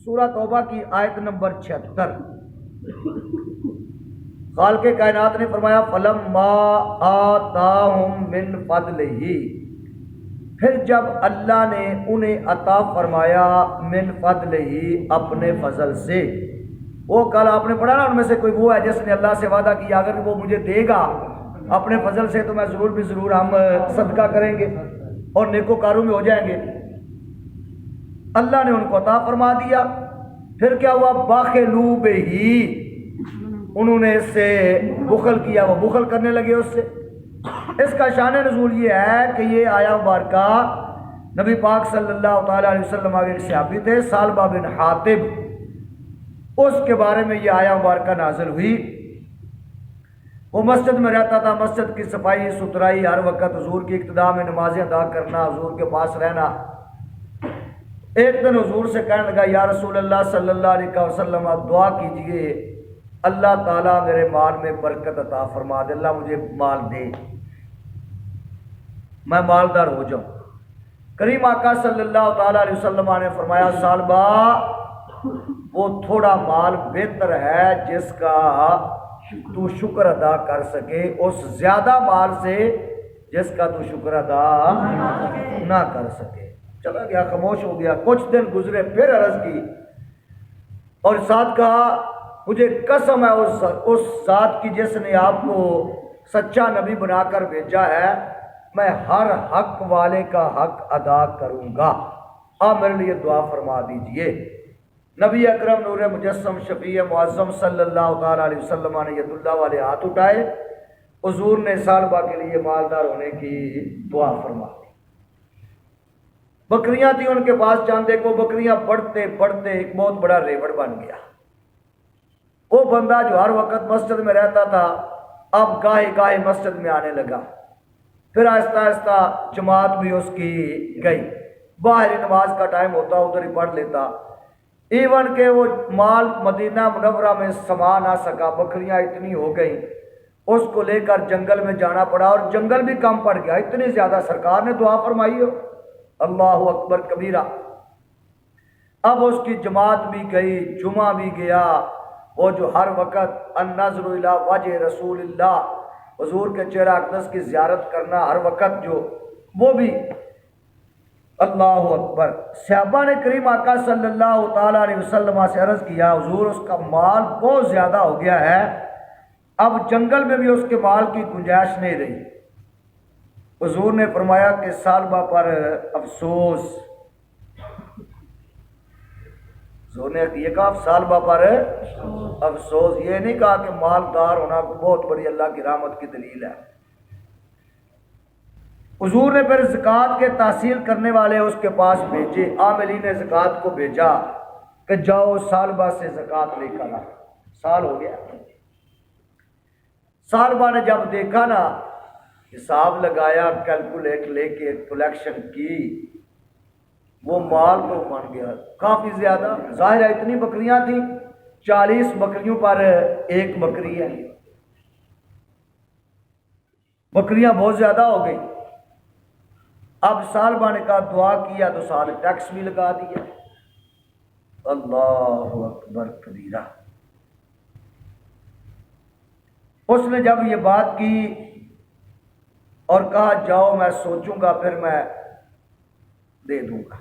سورہ توبہ کی آیت نمبر 76۔ خالق کائنات نے فرمایا فلما آتاہم من فضلہ، پھر جب اللہ نے انہیں عطا فرمایا من فضلہ اپنے فضل سے۔ وہ کل آپ نے پڑھا نا، ان میں سے کوئی وہ ہے جس نے اللہ سے وعدہ کیا اگر وہ مجھے دے گا اپنے فضل سے تو میں ضرور بھی ضرور ہم صدقہ کریں گے اور نیکوکاروں میں ہو جائیں گے۔ اللہ نے ان کو عطا فرما دیا، پھر کیا ہوا؟ باخلو بہی، انہوں نے اس سے بخل کیا، وہ بخل کرنے لگے اس سے۔ اس کا شان نزول یہ ہے کہ یہ آیا مبارکہ نبی پاک صلی اللہ تعالیٰ علیہ وسلم آگے ایک صحابی تھے ثعلبہ بن حاطب، اس کے بارے میں یہ آیا مبارکہ نازل ہوئی۔ وہ مسجد میں رہتا تھا، مسجد کی صفائی ستھرائی، ہر وقت حضور کی اقتداء میں نمازیں ادا کرنا، حضور کے پاس رہنا۔ ایک دن حضور سے کہنے لگا یا رسول اللہ صلی اللہ علیہ وسلم دعا کیجئے اللہ تعالیٰ میرے مال میں برکت عطا فرما دے، اللہ مجھے مال دے، میں مالدار ہو جاؤں۔ کریم آقا صلی اللہ تعالیٰ علیہ وسلم نے فرمایا ثعلبہ، وہ تھوڑا مال بہتر ہے جس کا تو شکر ادا کر سکے اس زیادہ مال سے جس کا تو شکر ادا نہ کر سکے۔ چلا گیا، خاموش ہو گیا۔ کچھ دن گزرے، پھر عرض کی اور ساتھ کہا مجھے قسم ہے اس ذات کی جس نے آپ کو سچا نبی بنا کر بھیجا ہے، میں ہر حق والے کا حق ادا کروں گا، آپ میرے لیے دعا فرما دیجئے۔ نبی اکرم نور مجسم شفیع معظم صلی اللہ تعالیٰ علیہ وسلم نے ید اللہ والے ہاتھ اٹھائے، حضور نے ثعلبہ کے لیے مالدار ہونے کی دعا فرما دی۔ بکریاں تھیں ان کے پاس چاندے کو، بکریاں بڑھتے بڑھتے ایک بہت بڑا ریوڑ بن گیا۔ وہ بندہ جو ہر وقت مسجد میں رہتا تھا اب گاہے گاہے مسجد میں آنے لگا، پھر آہستہ آہستہ جماعت بھی اس کی گئی، باہر نماز کا ٹائم ہوتا ادھر ہی پڑھ لیتا، ایون کہ وہ مال مدینہ منورہ میں سما نہ سکا، بکریاں اتنی ہو گئیں، اس کو لے کر جنگل میں جانا پڑا اور جنگل بھی کم پڑ گیا، اتنی زیادہ سرکار نے دعا فرمائی ہو، اللہ اکبر کبیرہ۔ اب اس کی جماعت بھی گئی، جمعہ بھی گیا، وہ جو ہر وقت النظر الی وجہ رسول اللہ، حضور کے چہرہ اقدس کی زیارت کرنا ہر وقت جو، وہ بھی اللہ اکبر۔ صحابہ نے کریم آقا صلی اللہ تعالیٰ علیہ وسلم سے عرض کیا حضور اس کا مال بہت زیادہ ہو گیا ہے، اب جنگل میں بھی اس کے مال کی گنجائش نہیں رہی۔ حضور نے فرمایا کہ ثعلبہ پر افسوس، حضور نے یہ کہا ثعلبہ پر افسوس، یہ نہیں کہا کہ مالدار ہونا بہت بڑی اللہ کی رحمت کی دلیل ہے۔ حضور نے پھر زکوٰۃ کے تحصیل کرنے والے اس کے پاس بھیجے، عاملین زکوٰۃ کو بھیجا کہ جاؤ ثعلبہ سے زکوٰۃ لے کر آ۔ سال ہو گیا، ثعلبہ نے جب دیکھا نا، حساب لگایا، کیلکولیٹ لے کے کلیکشن کی، وہ مال تو بن گیا کافی زیادہ، ظاہر ہے اتنی بکریاں تھیں، 40 بکریوں پر ایک بکری ہے، بکریاں بہت زیادہ ہو گئی۔ اب ثعلبہ نے کہا دعا کیا تو سال ٹیکس بھی لگا دیا، اللہ اکبر کبیرہ۔ اس نے جب یہ بات کی اور کہا جاؤ میں سوچوں گا پھر میں دے دوں گا،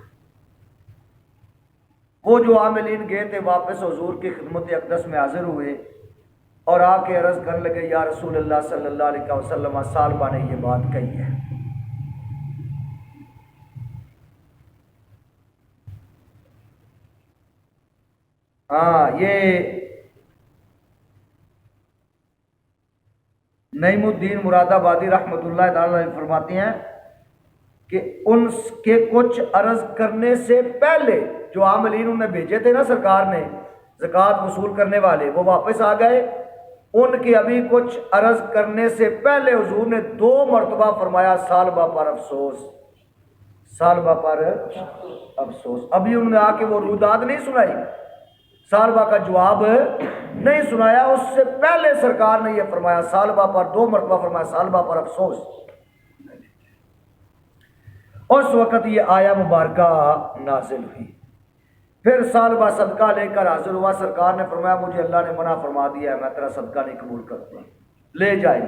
وہ جو عاملین گئے تھے واپس حضور کی خدمت اقدس میں حاضر ہوئے اور آ کے عرض کرنے لگے یا رسول اللہ صلی اللہ علیہ وسلم ثعلبہ نے یہ بات کہی ہے۔ ہاں، یہ نعیم الدین مراد آبادی رحمۃ اللہ تعالی فرماتے ہیں کہ ان کے کچھ عرض کرنے سے پہلے جو عاملین انہوں نے بھیجے تھے نا سرکار نے زکوٰۃ وصول کرنے والے، وہ واپس آ گئے، ان کے ابھی کچھ عرض کرنے سے پہلے حضور نے 2 مرتبہ فرمایا ثعلبہ پر افسوس، ثعلبہ پر افسوس۔ ابھی انہوں نے آ کے وہ روداد نہیں سنائی، ثعلبہ کا جواب نہیں سنایا، اس سے پہلے سرکار نے یہ فرمایا ثعلبہ پر 2 مرتبہ فرمایا ثعلبہ پر افسوس۔ اس وقت یہ آیا مبارکہ نازل ہوئی۔ پھر سال بعد صدقہ لے کر حاضر ہوا، سرکار نے فرمایا مجھے اللہ نے منع فرما دیا ہے، میں تیرا صدقہ نہیں قبول کرتا، لے جائیں۔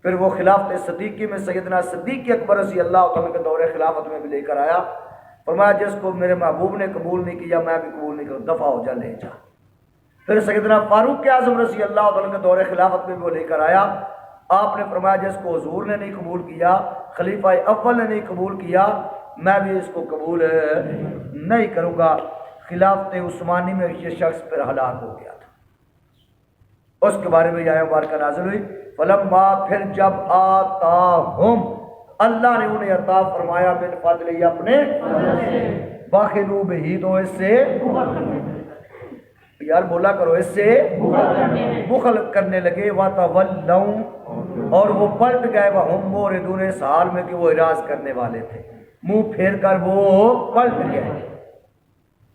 پھر وہ خلافت صدیقی میں سیدنا صدیق اکبر رضی اللہ تعالیٰ کے دور خلافت میں بھی لے کر آیا، فرمایا جس کو میرے محبوب نے قبول نہیں کیا میں بھی قبول نہیں کروں، دفع ہو جا، لے جا۔ پھر سیدنا فاروق اعظم رضی اللہ تعالیٰ کے دور خلافت میں بھی وہ لے کر آیا، آپ نے فرمایا جس کو حضور نے نہیں قبول کیا، خلیفہ اول نے نہیں قبول کیا، میں بھی اس کو قبول نہیں کروں گا۔ خلافت عثمانی میں یہ شخص پھر ہلاک ہو گیا تھا، اس کے بارے میں یہ آیت مبارکہ نازل ہوئی، فلما، پھر جب آتاہم، اللہ نے انہیں عطا فرمایا من فضل، اپنے بخلوا بہ، تو اس سے یار بولا کرو، اس سے بخل کرنے لگے، وَتَوَلَّوْا، اور وہ پلٹ گئے، وَهُمْ مُعْرِضُونَ، اس حال میں کہ وہ اعراض کرنے والے تھے، منہ پھیر کر وہ پلٹ گئے۔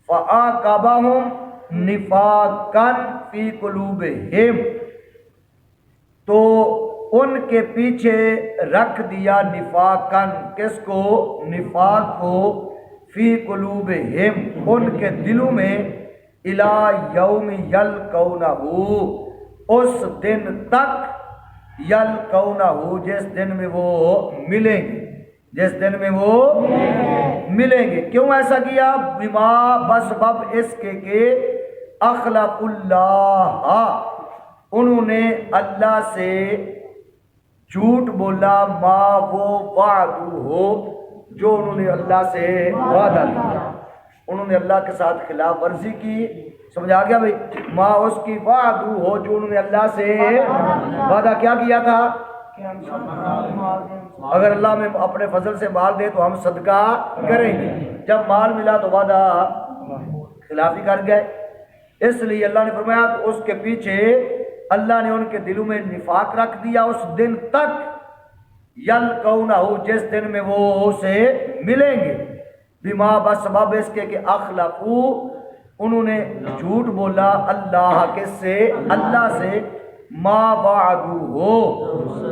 فَعَاقَبَهُمْ نِفَاقًا فِي قُلُوبِهِمْ، تو ان کے پیچھے رکھ دیا نفاقاً، کس کو؟ نفاق کو، فی قلوبہم، ان کے دلوں میں، الی یوم یلقونہ، اس دن تک، یلقونہ، جس دن میں وہ ملیں گے، جس دن میں وہ ملیں گے۔ کیوں ایسا کیا؟ بما، بسبب اس کے کہ اخلف اللہ، انہوں نے اللہ سے جھوٹ بولا، ما، وہ وعدو ہو، جو انہوں نے اللہ سے وعدہ کیا، انہوں نے اللہ کے ساتھ خلاف ورزی کی، سمجھ آ گیا بھائی؟ ما، اس کی، وعدو ہو، جو انہوں نے اللہ سے وعدہ کیا کیا تھا، اگر اللہ میں اپنے فضل سے مال دے تو ہم صدقہ کریں گے، جب مال ملا تو وعدہ خلافی کر گئے، اس لیے اللہ نے فرمایا اس کے پیچھے اللہ نے ان کے دلوں میں نفاق رکھ دیا اس دن تک، یلقونہ، جس دن میں وہ اسے ملیں گے، بما، بسبب اس کے کہ اخلفو، انہوں نے جھوٹ بولا، اللہ کے سے، اللہ سے، ما وعدو ہو،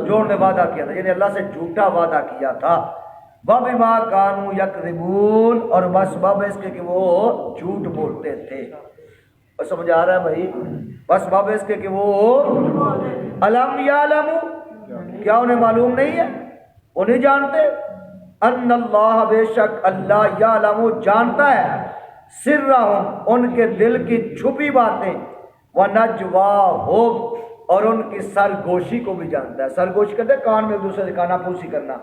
جو انہوں نے وعدہ کیا تھا، یعنی اللہ سے جھوٹا وعدہ کیا تھا، وبما کانوا یکذبون، اور بسبب اس کے کہ وہ جھوٹ بولتے تھے۔ اور سمجھ آ رہا ہے بھائی؟ بس باب اس کے کہ وہ الم یعلموا، کیا انہیں معلوم نہیں ہے، وہ نہیں جانتے، ان اللہ، بے شک اللہ، یعلم، جانتا ہے، سرہم، ان کے دل کی چھپی باتیں، ونجواہم، اور ان کی سرگوشی کو بھی جانتا ہے۔ سرگوشی کہتے ہیں کان میں ایک دوسرے سے کانا پوسی کرنا،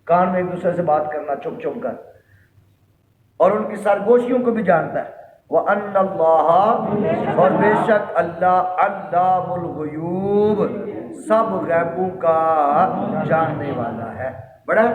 کان میں ایک دوسرے سے بات کرنا چھپ چھپ کر، اور ان کی سرگوشیوں کو بھی جانتا ہے۔ وَأَنَّ اللَّهَ، اور بے شک اللہ، علام الغیوب، سب غیبوں کا جاننے والا ہے۔ بڑا